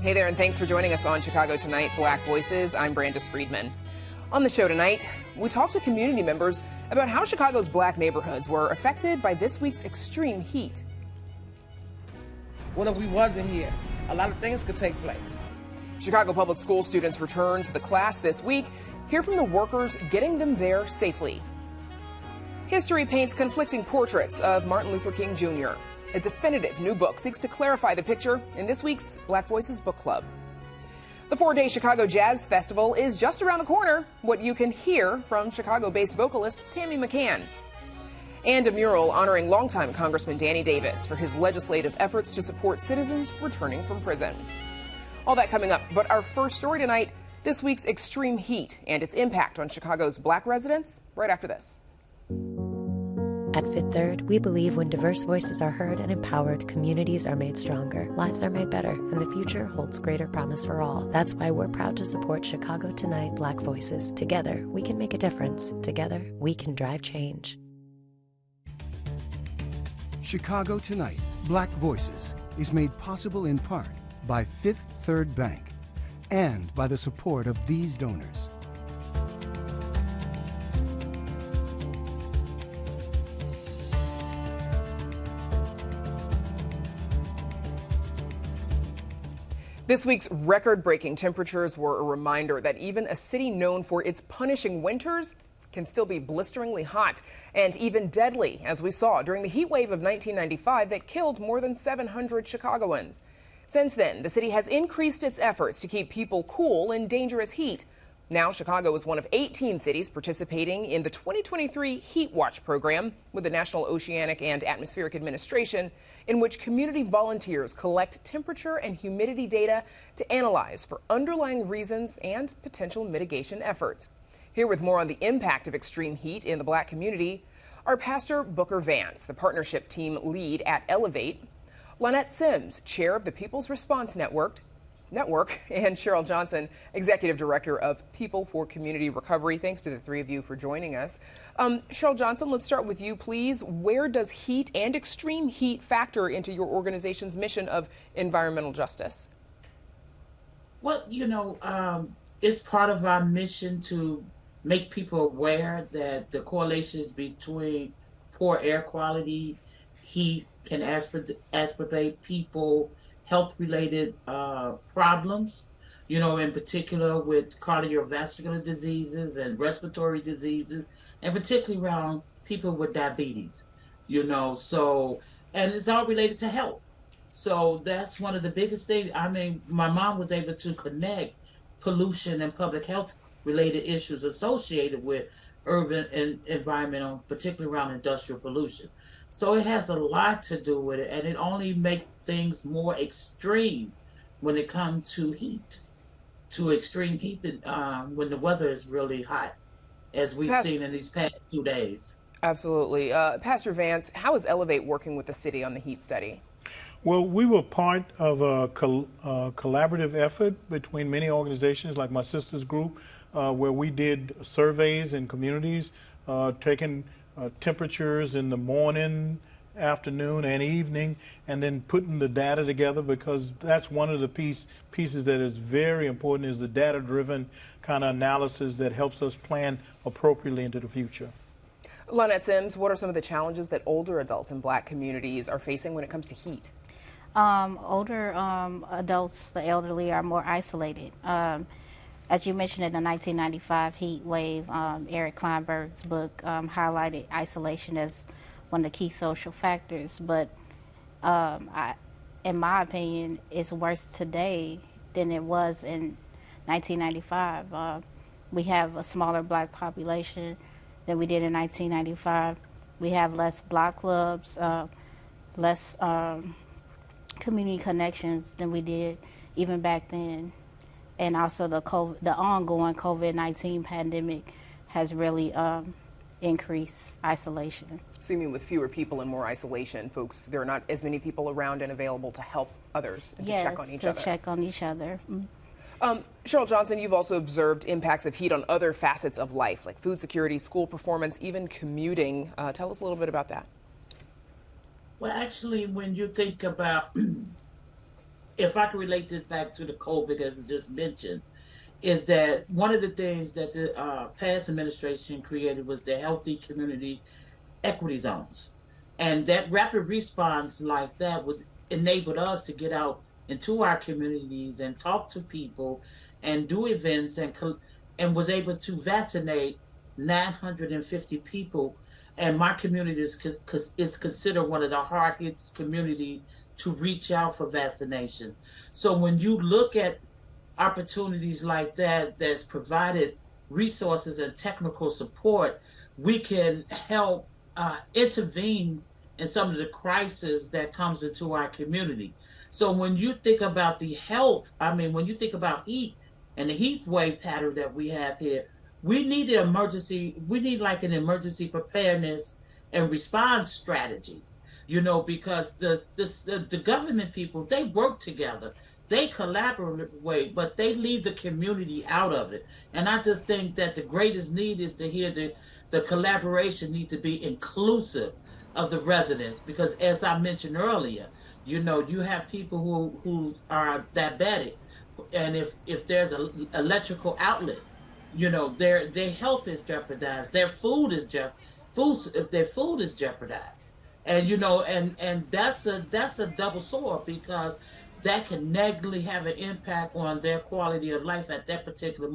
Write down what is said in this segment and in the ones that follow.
Hey there, and thanks for joining us on Chicago Tonight, Black Voices. I'm Brandis Friedman. On the show tonight, we talk to community members about how Chicago's black neighborhoods were affected by this week's extreme heat. What if we wasn't here? A lot of things could take place. Chicago Public School students return to the class this week. Hear from the workers getting them there safely. History paints conflicting portraits of Martin Luther King Jr. A definitive new book seeks to clarify the picture in this week's Black Voices Book Club. The 4-day Chicago Jazz Festival is just around the corner, what you can hear from Chicago-based vocalist Tammy McCann. And a mural honoring longtime Congressman Danny Davis for his legislative efforts to support citizens returning from prison. All that coming up, but our first story tonight, this week's extreme heat and its impact on Chicago's black residents, right after this. At Fifth Third, we believe when diverse voices are heard and empowered, communities are made stronger, lives are made better, and the future holds greater promise for all. That's why we're proud to support Chicago Tonight Black Voices. Together, we can make a difference. Together, we can drive change. Chicago Tonight Black Voices is made possible in part by Fifth Third Bank and by the support of these donors. This week's record-breaking temperatures were a reminder that even a city known for its punishing winters can still be blisteringly hot and even deadly, as we saw during the heat wave of 1995 that killed more than 700 Chicagoans. Since then, the city has increased its efforts to keep people cool in dangerous heat. Now, Chicago is one of 18 cities participating in the 2023 Heat Watch program with the National Oceanic and Atmospheric Administration, in which community volunteers collect temperature and humidity data to analyze for underlying reasons and potential mitigation efforts. Here with more on the impact of extreme heat in the black community are Pastor Booker Vance, the partnership team lead at Elevate, Lynette Sims, chair of the People's Response Network, and Cheryl Johnson, Executive Director of People for Community Recovery. Thanks to the three of you for joining us. Cheryl Johnson, let's start with you, please. Where does heat and extreme heat factor into your organization's mission of environmental justice? Well, it's part of our mission to make people aware that the correlations between poor air quality, heat can exacerbate people health-related problems, in particular with cardiovascular diseases and respiratory diseases, and particularly around people with diabetes, and it's all related to health. So that's one of the biggest things. I mean, my mom was able to connect pollution and public health related issues associated with urban and environmental, particularly around industrial pollution. So it has a lot to do with it, and it only makes things more extreme when it comes to heat, to extreme heat when the weather is really hot, as we've seen in these past 2 days. Absolutely. Pastor Vance, how is Elevate working with the city on the heat study? Well, we were part of a collaborative effort between many organizations like my sister's group, where we did surveys in communities, taking temperatures in the morning, afternoon, and evening, and then putting the data together, because that's one of the pieces that is very important, is the data-driven kind of analysis that helps us plan appropriately into the future. Lynette Sims, what are some of the challenges that older adults in black communities are facing when it comes to heat? Older adults, the elderly, are more isolated. As you mentioned, in the 1995 heat wave, Eric Kleinberg's book highlighted isolation as one of the key social factors. But in my opinion, it's worse today than it was in 1995. We have a smaller black population than we did in 1995. We have less block clubs, less community connections than we did even back then. And also the ongoing COVID-19 pandemic has really increased isolation. So you mean with fewer people and more isolation, folks, there are not as many people around and available to help others and to check on each other? Yes, to check on each other. Cheryl Johnson, you've also observed impacts of heat on other facets of life, like food security, school performance, even commuting. Tell us a little bit about that. Well, actually, when you think about if I can relate this back to the COVID that was just mentioned, is that one of the things that the past administration created was the healthy community equity zones. And that rapid response like that would enable us to get out into our communities and talk to people and do events and was able to vaccinate 950 people. And my community is considered one of the hard hit community to reach out for vaccination. So when you look at opportunities like that that's provided resources and technical support, we can help intervene in some of the crisis that comes into our community. So when you think about the health, I mean, when you think about heat and the heat wave pattern that we have here, we need like an emergency preparedness and response strategies, because the government people, they work together. They collaborate, but they leave the community out of it. And I just think that the greatest need is to hear the collaboration need to be inclusive of the residents, because as I mentioned earlier, you have people who are diabetic, and if there's an electrical outlet, their health is jeopardized, their food is jeopardized. And and that's a double sword, because that can negatively have an impact on their quality of life at that particular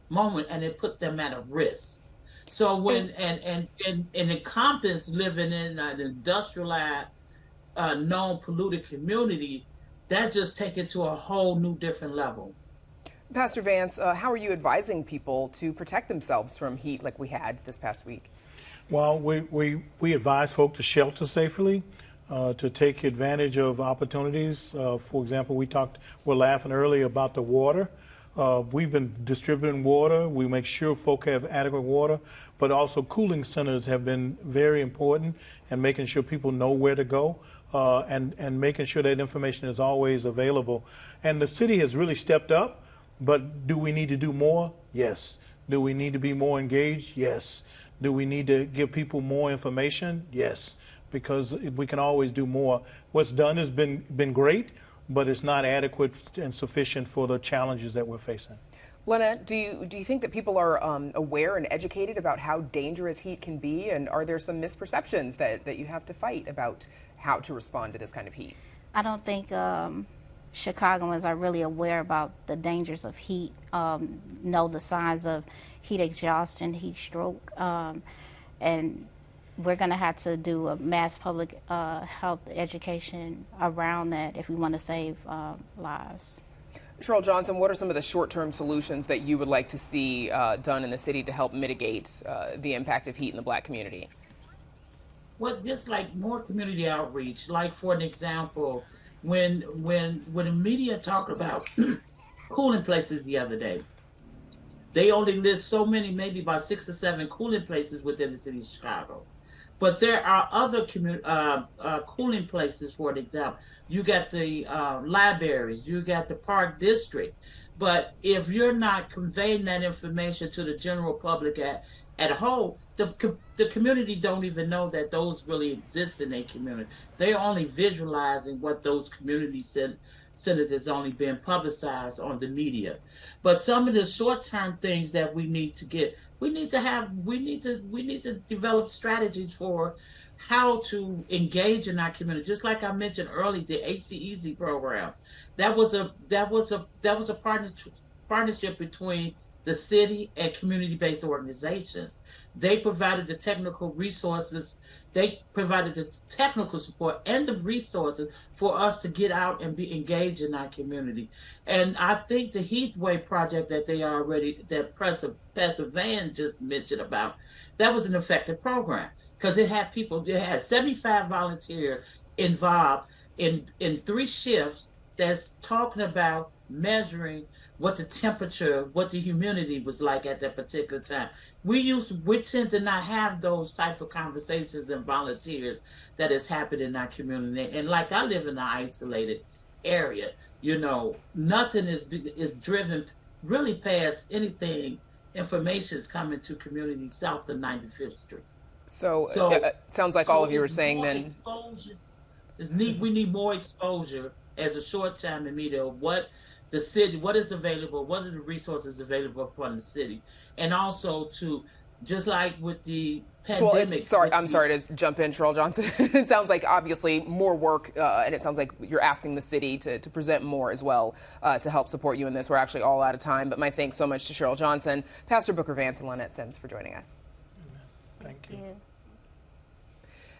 moment, and it put them at a risk. So when and encompass living in an industrialized, known polluted community, that just take it to a whole new different level. Pastor Vance, how are you advising people to protect themselves from heat like we had this past week? Well, we advise folk to shelter safely, to take advantage of opportunities. For example, we're laughing earlier about the water. We've been distributing water. We make sure folk have adequate water, but also cooling centers have been very important, and making sure people know where to go, and making sure that information is always available. And the city has really stepped up, but do we need to do more? Yes. Do we need to be more engaged? Yes. Do we need to give people more information? Yes, because we can always do more. What's done has been great, but it's not adequate and sufficient for the challenges that we're facing. Lena, do you think that people are aware and educated about how dangerous heat can be, and are there some misperceptions that you have to fight about how to respond to this kind of heat? I don't think Chicagoans are really aware about the dangers of heat, know the signs of heat exhaustion, heat stroke, and we're going to have to do a mass public health education around that if we want to save lives. Cheryl Johnson, what are some of the short-term solutions that you would like to see done in the city to help mitigate the impact of heat in the Black community? Well, just like more community outreach, like for an example, when the media talked about cooling places the other day, they only list so many, maybe about 6 or 7 cooling places within the city of Chicago. But there are other cooling places, for an example. You got the libraries, you got the park district. But if you're not conveying that information to the general public at whole, the community don't even know that those really exist in their community. They're only visualizing what those community centers is only being publicized on the media. But some of the short-term things that we need to develop strategies for how to engage in our community. Just like I mentioned earlier, the AC Easy program, that was a partnership between the city and community-based organizations. They provided the technical resources, they provided the technical support and the resources for us to get out and be engaged in our community. And I think the Heathway project that President Van just mentioned about, that was an effective program, because it had 75 volunteers involved in 3 shifts that's talking about measuring what the temperature, what the humidity was like at that particular time. We tend to not have those type of conversations and volunteers that has happened in our community. And like, I live in an isolated area, nothing is driven really past anything. Information is coming to communities south of 95th Street. So it sounds like all of you are saying then. We need more exposure as a short-time media, what the city, what is available, what are the resources available from the city, and also to, just like with the Well, pandemic. I'm sorry to jump in, Cheryl Johnson. It sounds like obviously more work, and it sounds like you're asking the city to present more as well to help support you in this. We're actually all out of time, but my thanks so much to Cheryl Johnson, Pastor Booker Vance, and Lynette Sims for joining us. Thank you.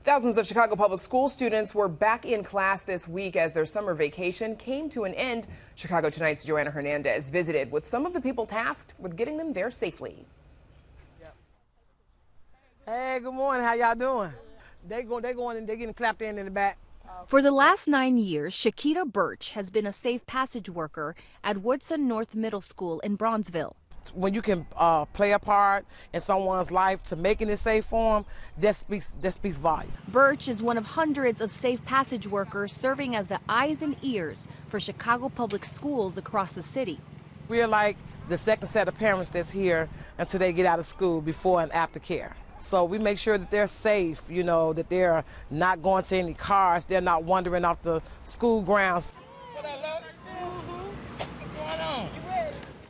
Thousands of Chicago public school students were back in class this week as their summer vacation came to an end. Chicago Tonight's Joanna Hernandez visited with some of the people tasked with getting them there safely. Hey, good morning. How y'all doing? They going and they getting clapped in the back. For the last 9 years, Shakita Birch has been a safe passage worker at Woodson North Middle School in Bronzeville. When you can play a part in someone's life to making it safe for them, that speaks volume. Birch is one of hundreds of safe passage workers serving as the eyes and ears for Chicago public schools across the city. We're like the second set of parents that's here until they get out of school, before and after care. So we make sure that they're safe, you know, that they're not going to any cars, they're not wandering off the school grounds. What What's going on?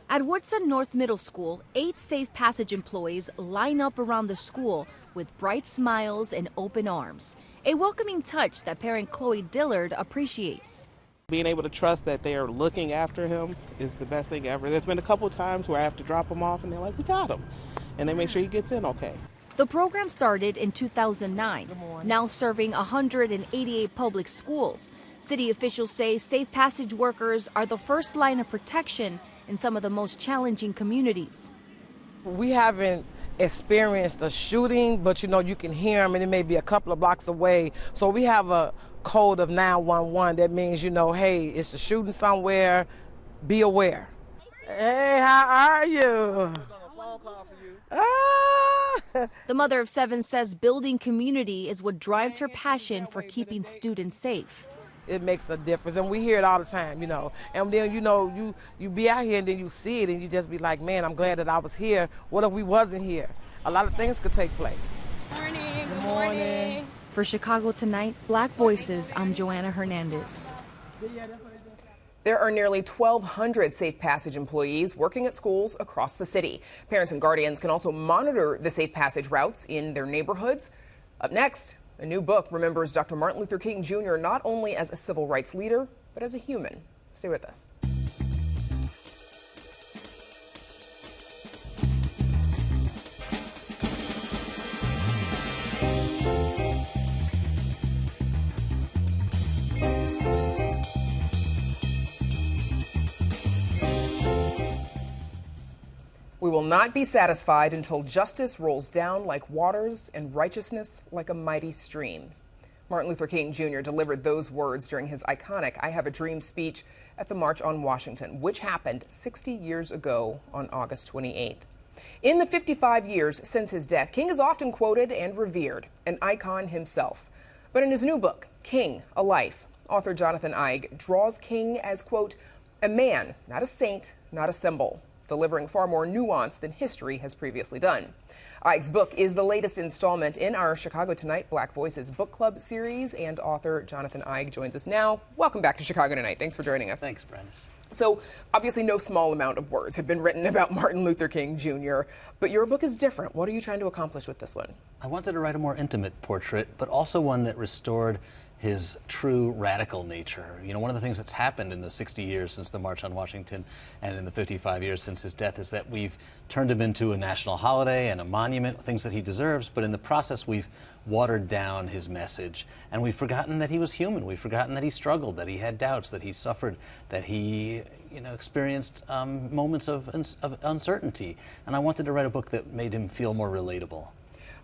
At Woodson North Middle School, 8 safe passage employees line up around the school with bright smiles and open arms, a welcoming touch that parent Chloe Dillard appreciates. Being able to trust that they are looking after him is the best thing ever. There's been a couple of times where I have to drop him off and they're like, we got him. And they make sure he gets in okay. The program started in 2009, now serving 188 public schools. City officials say safe passage workers are the first line of protection in some of the most challenging communities. We haven't experienced a shooting, but you know, you can hear them and it may be a couple of blocks away. So we have a code of 911 that means, you know, hey, it's a shooting somewhere, be aware. Hey, how are you? The mother of 7 says building community is what drives her passion for keeping students safe. It makes a difference, and we hear it all the time, you know. And then, you know, you be out here and then you see it and you just be like, man, I'm glad that I was here. What if we wasn't here? A lot of things could take place. Morning, good morning. For Chicago Tonight, Black Voices, I'm Joanna Hernandez. There are nearly 1,200 safe passage employees working at schools across the city. Parents and guardians can also monitor the safe passage routes in their neighborhoods. Up next, a new book remembers Dr. Martin Luther King Jr. not only as a civil rights leader, but as a human. Stay with us. We will not be satisfied until justice rolls down like waters and righteousness like a mighty stream. Martin Luther King Jr. delivered those words during his iconic I Have a Dream speech at the March on Washington, which happened 60 years ago on August 28th. In the 55 years since his death, King is often quoted and revered, an icon himself. But in his new book, King, A Life, author Jonathan Eig draws King as, quote, a man, not a saint, not a symbol, delivering far more nuance than history has previously done. Eig's book is the latest installment in our Chicago Tonight Black Voices book club series, and author Jonathan Eig joins us now. Welcome back to Chicago Tonight. Thanks for joining us. Thanks, Brandis. So, obviously no small amount of words have been written about Martin Luther King Jr., but your book is different. What are you trying to accomplish with this one? I wanted to write a more intimate portrait, but also one that restored his true radical nature. You know, one of the things that's happened in the 60 years since the March on Washington and in the 55 years since his death is that we've turned him into a national holiday and a monument, things that he deserves, but in the process we've watered down his message, and we've forgotten that he was human. We've forgotten that he struggled, that he had doubts, that he suffered, that he, you know, experienced moments of uncertainty. And I wanted to write a book that made him feel more relatable.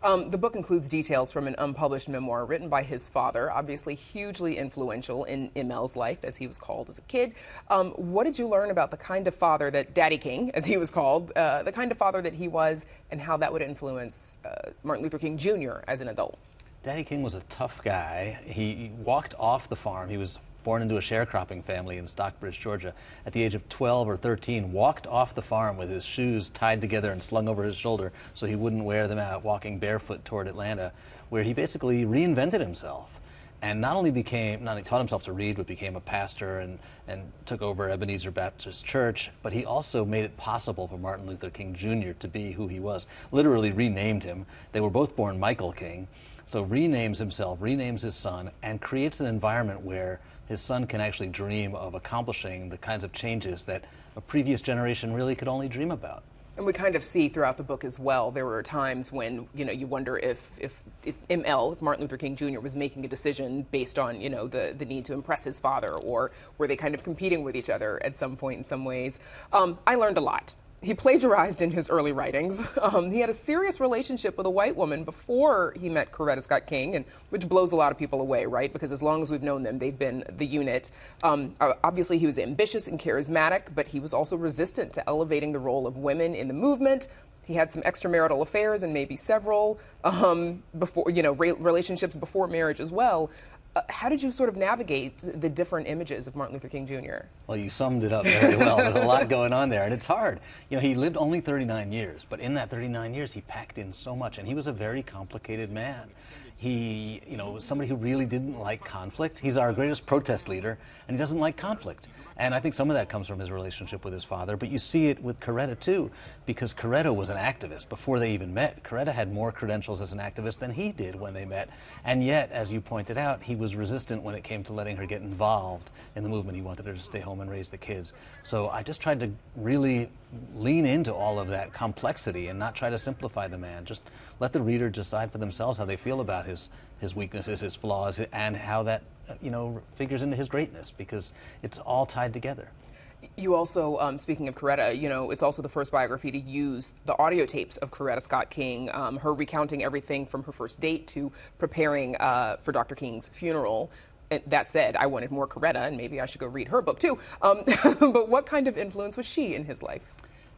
The book includes details from an unpublished memoir written by his father, obviously hugely influential in ML's life, as he was called as a kid. What did you learn about the kind of father that Daddy King, as he was called, the kind of father that he was, and how that would influence Martin Luther King Jr. as an adult? Daddy King was a tough guy. He walked off the farm. He was born into a sharecropping family in Stockbridge, Georgia. At the age of 12 or 13, walked off the farm with his shoes tied together and slung over his shoulder so he wouldn't wear them out, walking barefoot toward Atlanta, where he basically reinvented himself. and not only taught himself to read, but became a pastor and took over Ebenezer Baptist Church, but he also made it possible for Martin Luther King Jr. to be who he was. Literally renamed him. They were both born Michael King, so renames himself, renames his son, and creates an environment where his son can actually dream of accomplishing the kinds of changes that a previous generation really could only dream about. And we kind of see throughout the book as well, there were times when, you wonder if Martin Luther King Jr. was making a decision based on, the need to impress his father, or were they kind of competing with each other at some point in some ways. I learned a lot. He plagiarized in his early writings. He had a serious relationship with a white woman before he met Coretta Scott King, and which blows a lot of people away, right? Because as long as we've known them, they've been the unit. Obviously, he was ambitious and charismatic, but he was also resistant to elevating the role of women in the movement. He had some extramarital affairs and maybe several before, relationships before marriage as well. How did you sort of navigate the different images of Martin Luther King Jr.? Well, you summed it up very well. There's a lot going on there, and it's hard. He lived only 39 years, but in that 39 years, he packed in so much, and he was a very complicated man. He, was somebody who really didn't like conflict. He's our greatest protest leader, and he doesn't like conflict. And I think some of that comes from his relationship with his father, but you see it with Coretta too, because Coretta was an activist before they even met. Coretta had more credentials as an activist than he did when they met, and yet, as you pointed out, he was resistant when it came to letting her get involved in the movement. He wanted her to stay home and raise the kids. So I just tried to really lean into all of that complexity and not try to simplify the man. Just let the reader decide for themselves how they feel about his weaknesses, his flaws, and how that figures into his greatness, because it's all tied together. You also, speaking of Coretta, it's also the first biography to use the audio tapes of Coretta Scott King, her recounting everything from her first date to preparing for Dr. King's funeral. And that said, I wanted more Coretta, and maybe I should go read her book too. But what kind of influence was she in his life?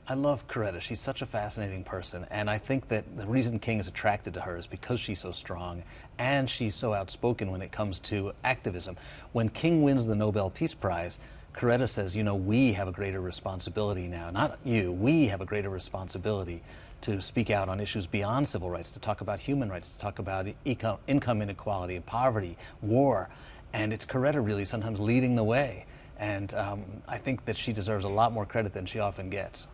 I love Coretta. She's such a fascinating person, and I think that the reason King is attracted to her is because she's so strong and she's so outspoken when it comes to activism. When King wins the Nobel Peace Prize, Coretta says, we have a greater responsibility now. Not you, we have a greater responsibility to speak out on issues beyond civil rights, to talk about human rights, to talk about income inequality, poverty, war. And it's Coretta really sometimes leading the way. And I think that she deserves a lot more credit than she often gets.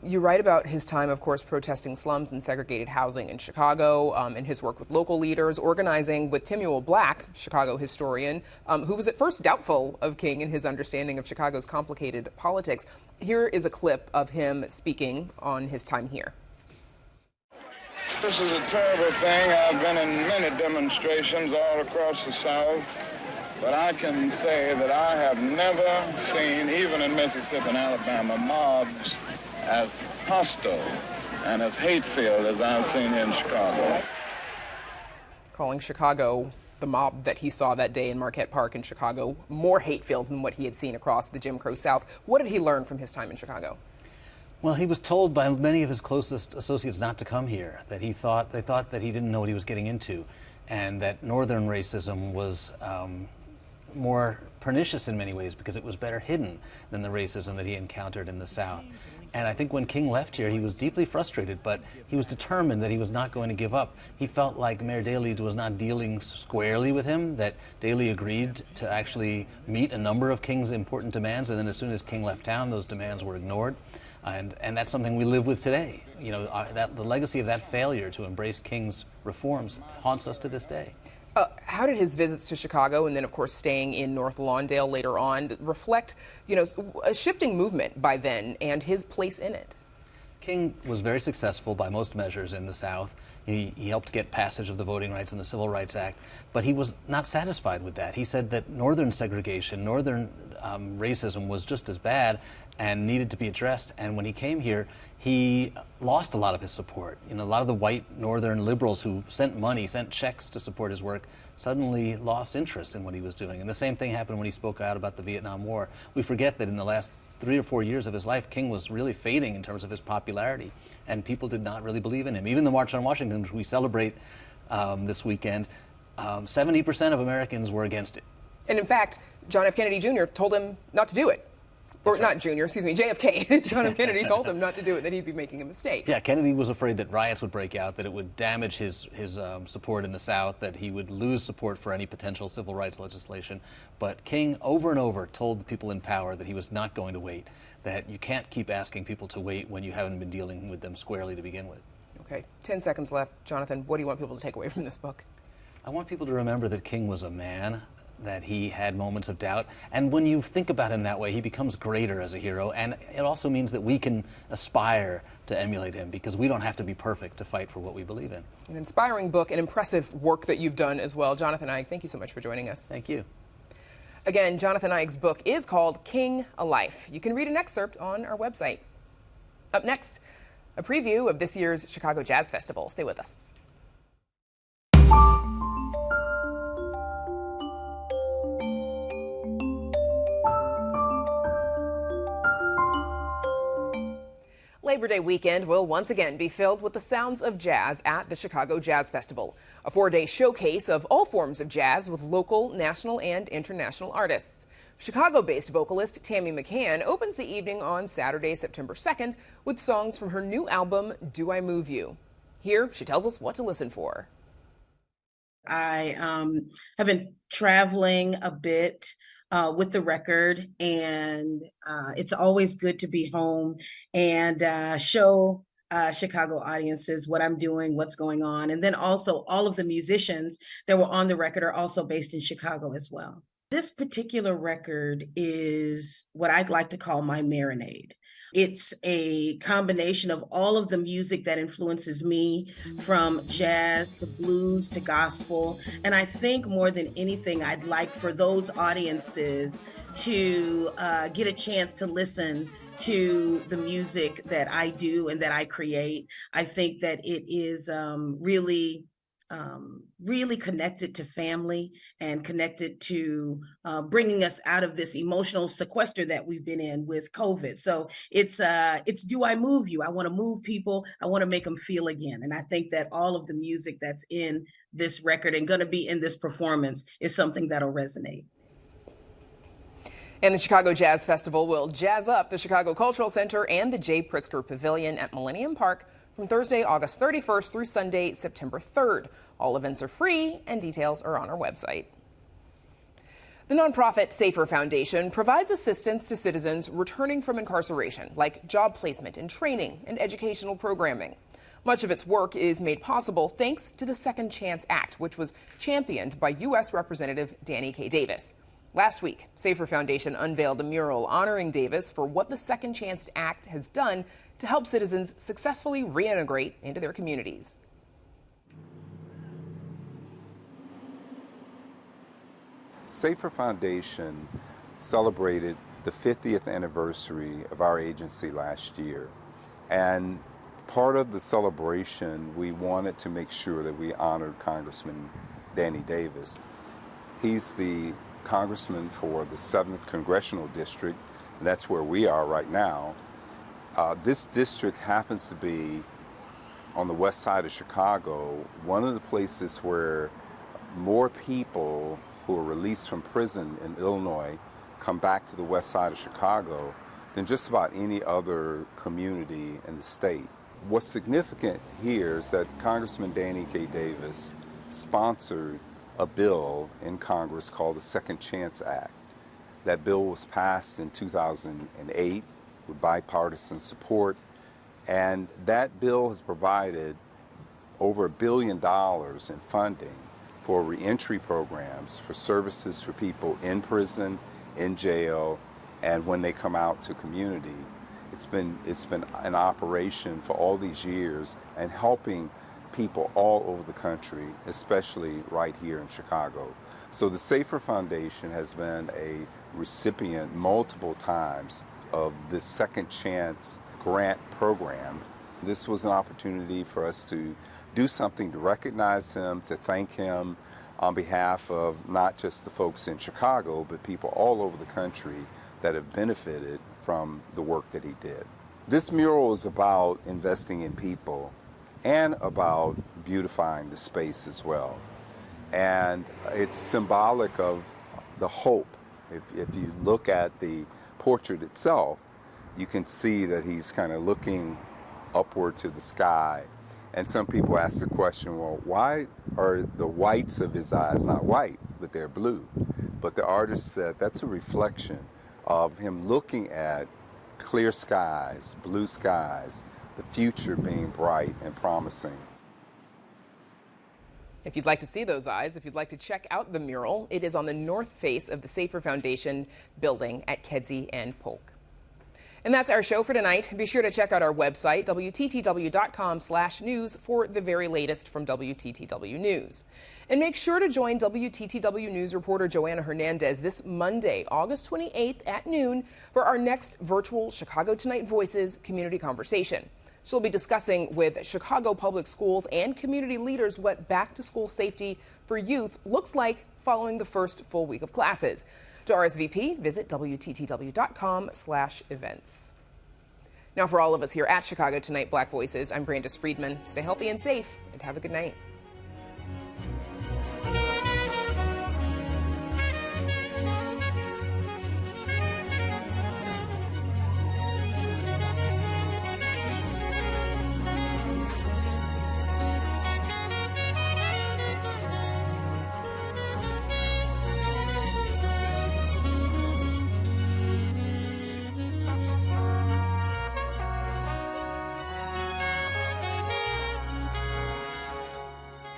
You write about his time, of course, protesting slums and segregated housing in Chicago, and his work with local leaders, organizing with Timuel Black, Chicago historian, who was at first doubtful of King and his understanding of Chicago's complicated politics. Here is a clip of him speaking on his time here. This is a terrible thing. I've been in many demonstrations all across the South, but I can say that I have never seen, even in Mississippi and Alabama, mobs as hostile and as hate-filled as I've seen in Chicago. Calling Chicago, the mob that he saw that day in Marquette Park in Chicago, more hate-filled than what he had seen across the Jim Crow South. What did he learn from his time in Chicago? Well, he was told by many of his closest associates not to come here, that they thought that he didn't know what he was getting into, and that Northern racism was more pernicious in many ways because it was better hidden than the racism that he encountered in the South. And I think when King left here, he was deeply frustrated, but he was determined that he was not going to give up. He felt like Mayor Daley was not dealing squarely with him, that Daley agreed to actually meet a number of King's important demands, and then as soon as King left town, those demands were ignored. And that's something we live with today. The legacy of that failure to embrace King's reforms haunts us to this day. How did his visits to Chicago and then, of course, staying in North Lawndale later on reflect, a shifting movement by then and his place in it? King was very successful by most measures in the South. He helped get passage of the Voting Rights and the Civil Rights Act, but he was not satisfied with that. He said that Northern segregation, Northern racism was just as bad and needed to be addressed. And when he came here, he lost a lot of his support. A lot of the white Northern liberals who sent money, sent checks to support his work, suddenly lost interest in what he was doing. And the same thing happened when he spoke out about the Vietnam War. We forget that in the last 3 or 4 years of his life, King was really fading in terms of his popularity, and people did not really believe in him. Even the March on Washington, which we celebrate this weekend, 70% of Americans were against it. And in fact, John F. Kennedy Jr. told him not to do it. Or not Junior, excuse me, JFK. John F. Kennedy told him not to do it, that he'd be making a mistake. Yeah, Kennedy was afraid that riots would break out, that it would damage his support in the South, that he would lose support for any potential civil rights legislation. But King over and over told the people in power that he was not going to wait, that you can't keep asking people to wait when you haven't been dealing with them squarely to begin with. Okay, 10 seconds left. Jonathan, what do you want people to take away from this book? I want people to remember that King was a man, that he had moments of doubt. And when you think about him that way, he becomes greater as a hero. And it also means that we can aspire to emulate him, because we don't have to be perfect to fight for what we believe in. An inspiring book, and impressive work that you've done as well. Jonathan Eig, thank you so much for joining us. Thank you. Again, Jonathan Eig's book is called King, A Life. You can read an excerpt on our website. Up next, a preview of this year's Chicago Jazz Festival. Stay with us. Labor Day weekend will once again be filled with the sounds of jazz at the Chicago Jazz Festival, a 4-day showcase of all forms of jazz with local, national, and international artists. Chicago-based vocalist Tammy McCann opens the evening on Saturday, September 2nd, with songs from her new album, Do I Move You? Here, she tells us what to listen for. I have been traveling a bit with the record, and it's always good to be home and show Chicago audiences what I'm doing, what's going on. And then also all of the musicians that were on the record are also based in Chicago as well. This particular record is what I'd like to call my marinade. It's a combination of all of the music that influences me, from jazz to blues to gospel. And I think more than anything, I'd like for those audiences to get a chance to listen to the music that I do and that I create. I think that it is really connected to family and connected to bringing us out of this emotional sequester that we've been in with COVID. So it's Do I Move You? I want to move people. I want to make them feel again. And I think that all of the music that's in this record and going to be in this performance is something that'll resonate. And the Chicago Jazz Festival will jazz up the Chicago Cultural Center and the Jay Pritzker Pavilion at Millennium Park from Thursday, August 31st through Sunday, September 3rd. All events are free, and details are on our website. The nonprofit Safer Foundation provides assistance to citizens returning from incarceration, like job placement and training and educational programming. Much of its work is made possible thanks to the Second Chance Act, which was championed by U.S. Representative Danny K. Davis. Last week, Safer Foundation unveiled a mural honoring Davis for what the Second Chance Act has done to help citizens successfully reintegrate into their communities. Safer Foundation celebrated the 50th anniversary of our agency last year. And part of the celebration, we wanted to make sure that we honored Congressman Danny Davis. He's the congressman for the 7th Congressional District, and that's where we are right now. This district happens to be on the west side of Chicago, one of the places where more people who are released from prison in Illinois come back to the west side of Chicago than just about any other community in the state. What's significant here is that Congressman Danny K. Davis sponsored a bill in Congress called the Second Chance Act. That bill was passed in 2008 with bipartisan support, and that bill has provided over $1 billion in funding for reentry programs, for services for people in prison, in jail, and when they come out to community. It's been an operation for all these years and helping people all over the country, especially right here in Chicago. So the Safer Foundation has been a recipient multiple times of this Second Chance grant program. This was an opportunity for us to do something to recognize him, to thank him on behalf of not just the folks in Chicago, but people all over the country that have benefited from the work that he did. This mural is about investing in people and about beautifying the space as well. And it's symbolic of the hope. If you look at the portrait itself, you can see that he's kind of looking upward to the sky. And some people ask the question, well, why are the whites of his eyes not white, but they're blue? But the artist said that's a reflection of him looking at clear skies, blue skies, the future being bright and promising. If you'd like to see those eyes, if you'd like to check out the mural, it is on the north face of the Safer Foundation building at Kedzie and Polk. And that's our show for tonight. Be sure to check out our website, WTTW.com/news, for the very latest from WTTW News. And make sure to join WTTW News reporter Joanna Hernandez this Monday, August 28th at noon for our next virtual Chicago Tonight Voices community conversation. She'll be discussing with Chicago Public Schools and community leaders what back-to-school safety for youth looks like following the first full week of classes. To RSVP, visit WTTW.com/events. Now, for all of us here at Chicago Tonight Black Voices, I'm Brandis Friedman. Stay healthy and safe, and have a good night.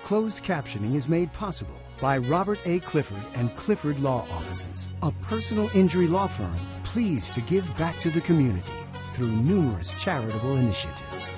Closed captioning is made possible by Robert A. Clifford and Clifford Law Offices, a personal injury law firm pleased to give back to the community through numerous charitable initiatives.